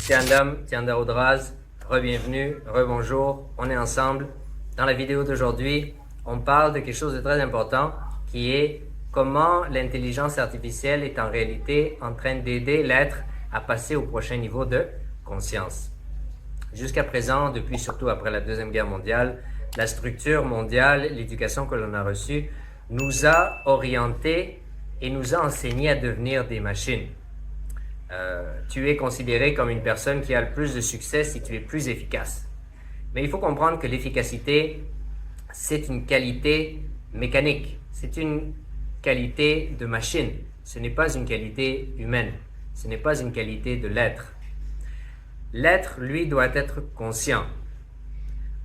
Nityanandam, Nityananda Audraz, re-bienvenue, re-bonjour, on est ensemble. Dans la vidéo d'aujourd'hui, on parle de quelque chose de très important qui est comment l'intelligence artificielle est en réalité en train d'aider l'être à passer au prochain niveau de conscience. Jusqu'à présent, depuis surtout après la Deuxième Guerre mondiale, la structure mondiale, l'éducation que l'on a reçue, nous a orientés et nous a enseigné à devenir des machines. Tu es considéré comme une personne qui a le plus de succès si tu es plus efficace. Mais il faut comprendre que l'efficacité, c'est une qualité mécanique, c'est une qualité de machine, ce n'est pas une qualité humaine, ce n'est pas une qualité de l'être. L'être, lui, doit être conscient.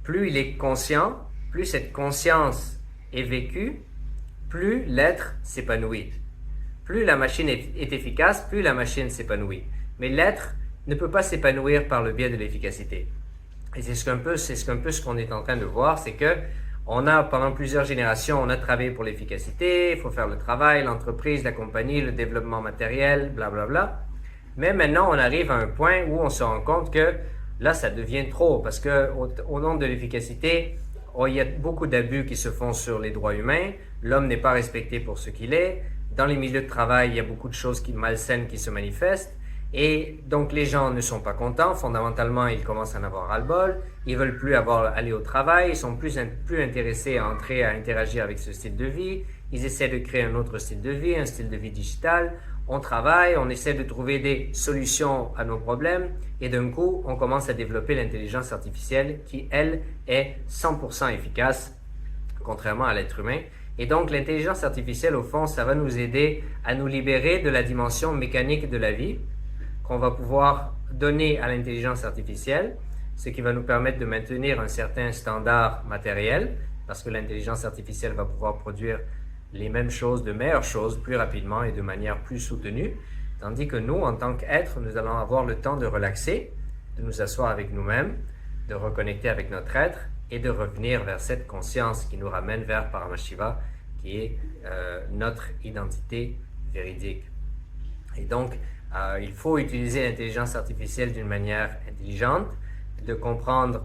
Plus il est conscient, plus cette conscience est vécue, plus l'être s'épanouit. Plus la machine est efficace, plus la machine s'épanouit. Mais l'être ne peut pas s'épanouir par le biais de l'efficacité. Et c'est un peu ce qu'on est en train de voir, c'est que pendant plusieurs générations, on a travaillé pour l'efficacité, il faut faire le travail, l'entreprise, la compagnie, le développement matériel, blablabla. Mais maintenant, on arrive à un point où on se rend compte que là, ça devient trop, parce qu'au nom de l'efficacité, il y a beaucoup d'abus qui se font sur les droits humains, l'homme n'est pas respecté pour ce qu'il est, dans les milieux de travail, il y a beaucoup de choses malsaines qui se manifestent, et donc les gens ne sont pas contents, fondamentalement ils commencent à en avoir ras-le-bol, ils veulent plus aller au travail, ils sont plus intéressés à interagir avec ce style de vie, ils essaient de créer un autre style de vie, un style de vie digital, on travaille, on essaie de trouver des solutions à nos problèmes, et d'un coup on commence à développer l'intelligence artificielle qui, elle, est 100% efficace, contrairement à l'être humain. Et donc l'intelligence artificielle, au fond, ça va nous aider à nous libérer de la dimension mécanique de la vie, qu'on va pouvoir donner à l'intelligence artificielle, ce qui va nous permettre de maintenir un certain standard matériel, parce que l'intelligence artificielle va pouvoir produire les mêmes choses, de meilleures choses, plus rapidement et de manière plus soutenue, tandis que nous, en tant qu'êtres, nous allons avoir le temps de relaxer, de nous asseoir avec nous-mêmes, de reconnecter avec notre être et de revenir vers cette conscience qui nous ramène vers Paramashiva, qui est notre identité véridique. Et donc, il faut utiliser l'intelligence artificielle d'une manière intelligente, de comprendre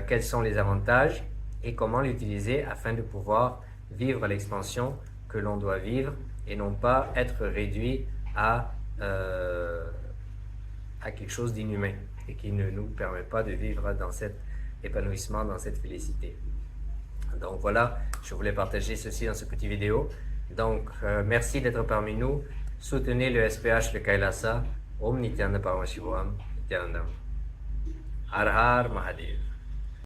quels sont les avantages et comment l'utiliser afin de pouvoir vivre l'expansion que l'on doit vivre et non pas être réduit à quelque chose d'inhumain et qui ne nous permet pas de vivre dans cet épanouissement, dans cette félicité. Donc voilà, je voulais partager ceci dans cette petite vidéo. Donc merci d'être parmi nous. Soutenez le SPH, le Kailasa. Om Nityananda Paramashivam, Nityanandam. Har Har Mahadev.